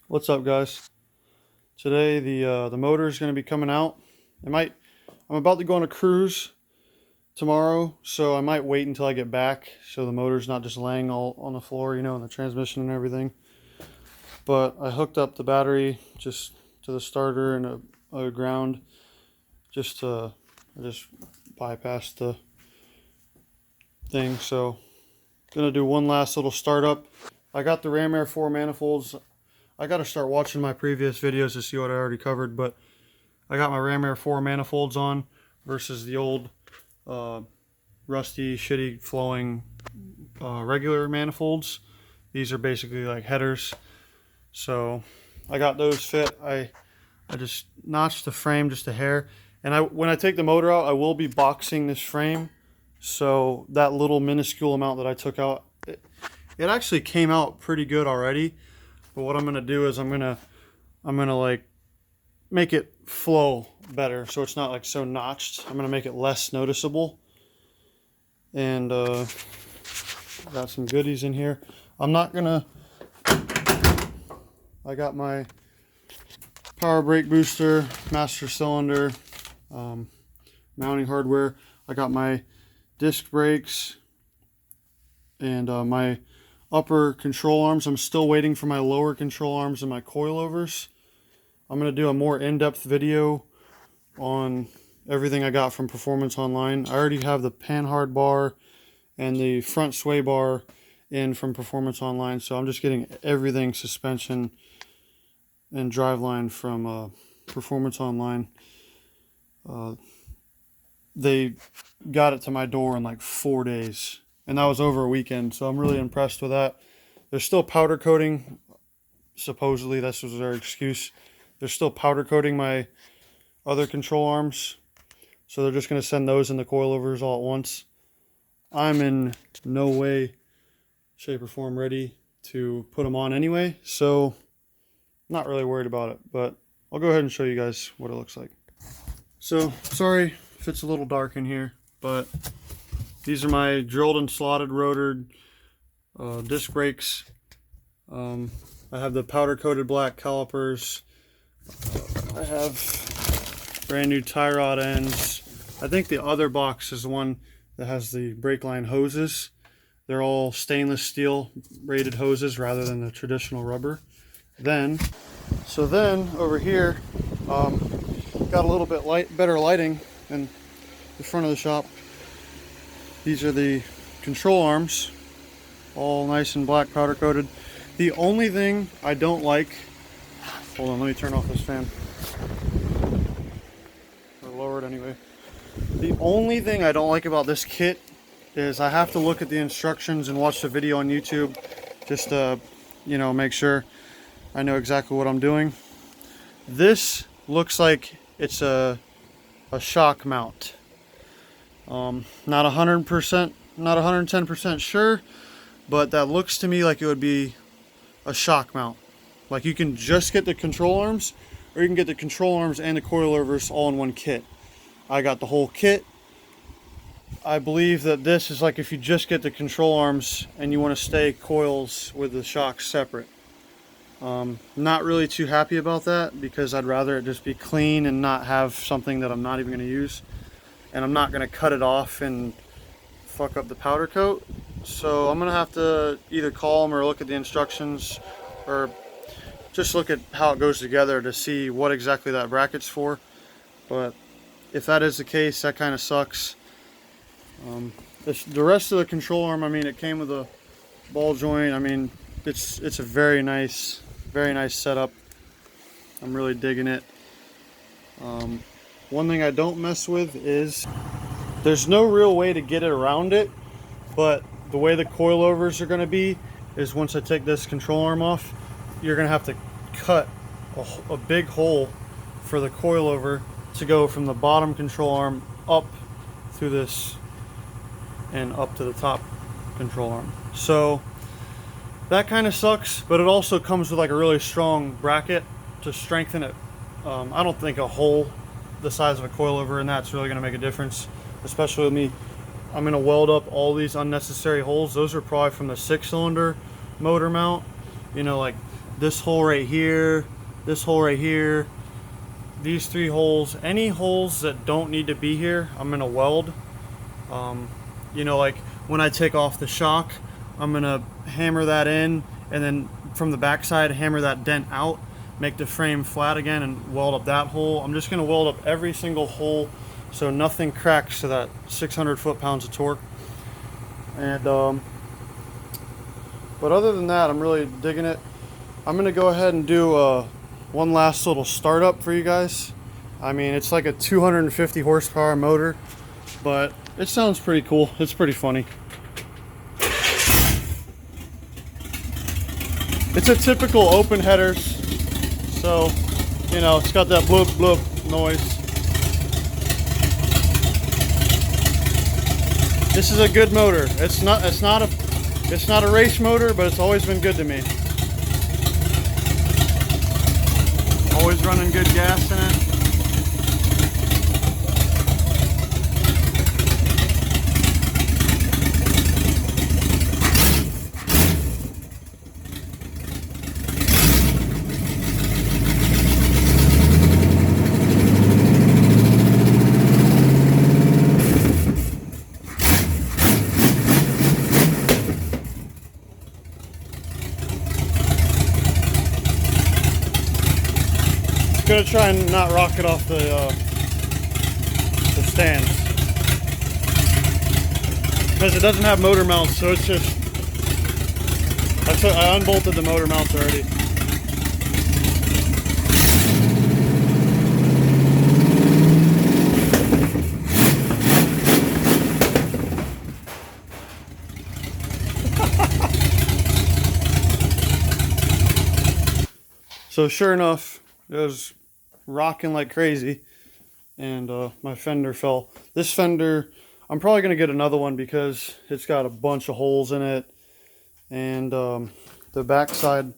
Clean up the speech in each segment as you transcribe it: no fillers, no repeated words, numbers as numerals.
What's up, guys? Today the motor is going to be coming out. I'm about to go on a cruise tomorrow, so I might wait until I get back so the motor's not just laying all on the floor, and the transmission and everything. But I hooked up the battery just to the starter and a ground I just bypassed the thing. So gonna do one last little startup. I got the Ram Air 4 manifolds. I got to start watching my previous videos to see what I already covered, but I got my Ram Air 4 manifolds on versus the old rusty, shitty flowing regular manifolds. These are basically like headers. So I got those fit. I just notched the frame just a hair. And when I take the motor out, I will be boxing this frame. So that little minuscule amount that I took out, it actually came out pretty good already. But what I'm gonna do is I'm gonna like make it flow better, so it's not like so notched. I'm gonna make it less noticeable. And got some goodies in here. I got my power brake booster, master cylinder, mounting hardware. I got my disc brakes and my upper control arms. I'm still waiting for my lower control arms and my coilovers. I'm going to do a more in-depth video on everything I got from Performance Online. I already have the panhard bar and the front sway bar in from Performance Online, so I'm just getting everything suspension and driveline from Performance Online. They got it to my door in like 4 days, and that was over a weekend, so I'm really impressed with that. There's still powder coating. Supposedly, this was their excuse. They're still powder coating my other control arms, so they're just going to send those and the coilovers all at once. I'm in no way, shape, or form ready to put them on anyway, so not really worried about it, but I'll go ahead and show you guys what it looks like. So, sorry if it's a little dark in here, but these are my drilled and slotted rotored disc brakes. I have the powder coated black calipers. I have brand new tie rod ends. I think the other box is the one that has the brake line hoses. They're all stainless steel braided hoses rather than the traditional rubber. Then over here, got a little bit better lighting in the front of the shop. These are the control arms, all nice and black powder coated. The only thing I don't like, hold on, let me turn off this fan, or lower it anyway. The only thing I don't like about this kit is I have to look at the instructions and watch the video on YouTube just to, make sure I know exactly what I'm doing. This looks like it's a shock mount. Not 100%, not 110% sure, but that looks to me like it would be a shock mount. Like you can just get the control arms, or you can get the control arms and the coilovers all in one kit. I got the whole kit. I believe that this is like if you just get the control arms and you want to stay coils with the shocks separate. Not really too happy about that because I'd rather it just be clean and not have something that I'm not even going to use. And I'm not going to cut it off and fuck up the powder coat. So I'm going to have to either call them or look at the instructions or just look at how it goes together to see what exactly that bracket's for. But if that is the case, that kind of sucks. The rest of the control arm, I mean, it came with a ball joint. I mean, it's a very nice setup. I'm really digging it. One thing I don't mess with is there's no real way to get it around it, but the way the coilovers are going to be is once I take this control arm off, you're going to have to cut a big hole for the coilover to go from the bottom control arm up through this and up to the top control arm. So that kind of sucks, but it also comes with like a really strong bracket to strengthen it. I don't think a hole the size of a coilover and that's really going to make a difference, especially with me. I'm going to weld up all these unnecessary holes. Those are probably from the 6-cylinder motor mount. Like this hole right here, this hole right here, these 3 holes. Any holes that don't need to be here, I'm gonna weld. You know, like when I take off the shock, I'm gonna hammer that in, and then from the backside hammer that dent out, make the frame flat again, and weld up that hole. I'm just gonna weld up every single hole so nothing cracks to that 600 foot-pounds of torque. And but other than that, I'm really digging it. I'm gonna go ahead and do one last little startup for you guys. I mean, it's like a 250 horsepower motor, but it sounds pretty cool. It's pretty funny. It's a typical open headers, so you know it's got that bloop bloop noise. This is a good motor. It's not a race motor, but it's always been good to me. Always running good gas in it. Gonna try and not rock it off the stands because it doesn't have motor mounts, so it's just I unbolted the motor mounts already. So sure enough, it was rocking like crazy, and my fender fell. This fender, I'm probably gonna get another one because it's got a bunch of holes in it, and the backside,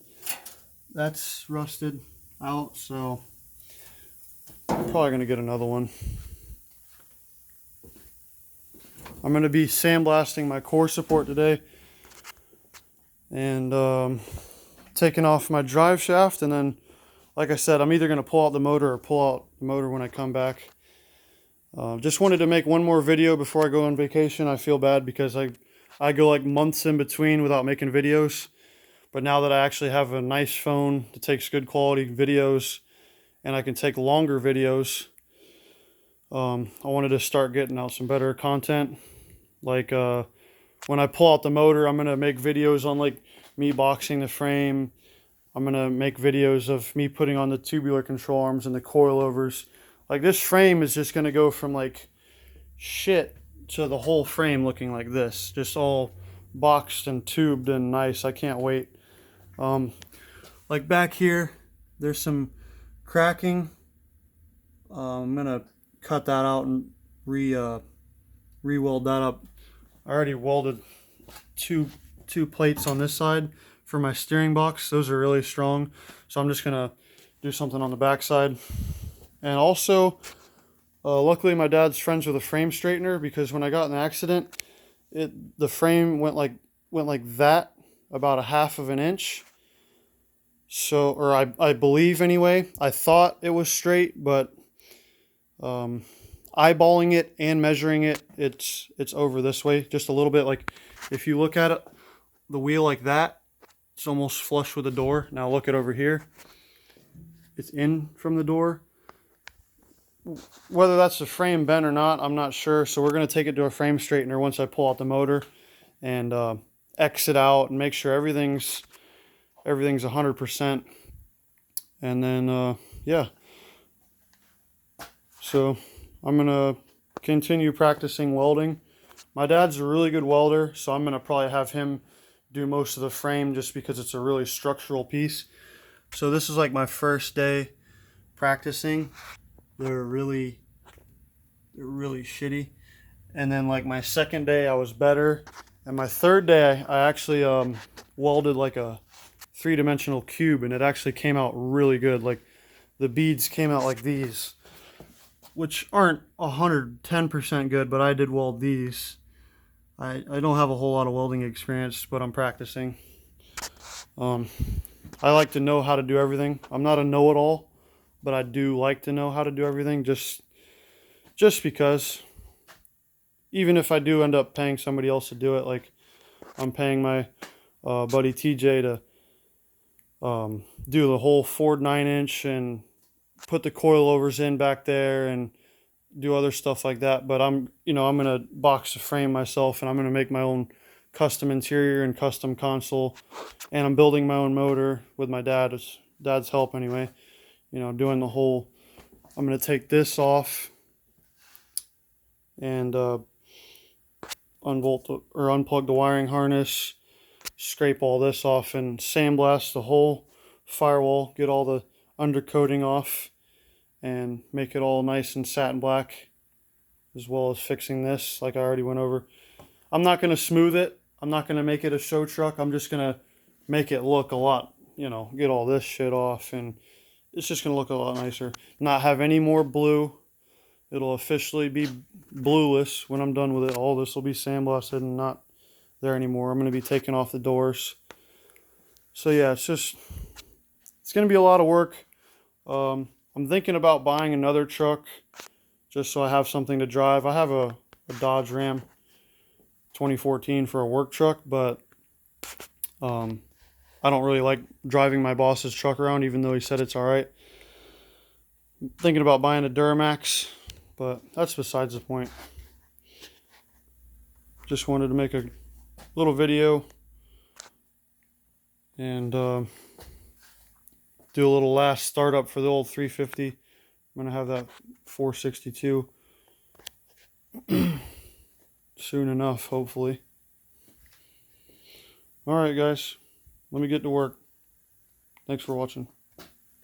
that's rusted out, so I'm probably gonna get another one. I'm gonna be sandblasting my core support today, and taking off my drive shaft, and then like I said, I'm either going to pull out the motor or pull out the motor when I come back. Just wanted to make one more video before I go on vacation. I feel bad because I go like months in between without making videos. But now that I actually have a nice phone that takes good quality videos and I can take longer videos, I wanted to start getting out some better content. Like when I pull out the motor, I'm going to make videos on like me boxing the frame. I'm going to make videos of me putting on the tubular control arms and the coilovers. Like this frame is just going to go from like shit to the whole frame looking like this. Just all boxed and tubed and nice. I can't wait. Like back here, there's some cracking. I'm going to cut that out and re-weld that up. I already welded two plates on this side for my steering box. Those are really strong, so I'm just gonna do something on the back side. And also luckily my dad's friends with a frame straightener, because when I got in the accident, the frame went like that, about a half of an inch. So, or I believe anyway, I thought it was straight, but eyeballing it and measuring it, it's over this way just a little bit. Like if you look at it, the wheel like that, it's almost flush with the door. Now look at over here. It's in from the door. Whether that's the frame bent or not, I'm not sure. So we're going to take it to a frame straightener once I pull out the motor and exit out and make sure everything's 100%. And then, yeah. So I'm going to continue practicing welding. My dad's a really good welder, so I'm going to probably have him do most of the frame just because it's a really structural piece. So this is like my first day practicing. They're really shitty. And then like my second day I was better, and my third day I actually welded like a 3-dimensional cube, and it actually came out really good. Like the beads came out like these, which aren't 110% good, but I did weld these. I don't have a whole lot of welding experience, but I'm practicing. I like to know how to do everything. I'm not a know-it-all, but I do like to know how to do everything just because even if I do end up paying somebody else to do it, like I'm paying my buddy TJ to do the whole Ford 9-inch and put the coilovers in back there and do other stuff like that. But I'm gonna box the frame myself, and I'm gonna make my own custom interior and custom console, and I'm building my own motor with my dad's help anyway. Doing the whole. I'm gonna take this off and unplug the wiring harness, scrape all this off, and sandblast the whole firewall, get all the undercoating off, and make it all nice and satin black, as well as fixing this like I already went over. I'm not going to smooth it. I'm not going to make it a show truck. I'm just going to make it look a lot, get all this shit off, and it's just going to look a lot nicer. Not have any more blue. It'll officially be blueless when I'm done with it. All this will be sandblasted and not there anymore. I'm going to be taking off the doors. So yeah, it's going to be a lot of work. I'm thinking about buying another truck just so I have something to drive. I have a Dodge Ram 2014 for a work truck, but I don't really like driving my boss's truck around, even though he said it's all right. I'm thinking about buying a Duramax, but that's besides the point. Just wanted to make a little video and do a little last startup for the old 350. I'm gonna have that 462 soon enough, hopefully. All right, guys, let me get to work. Thanks for watching.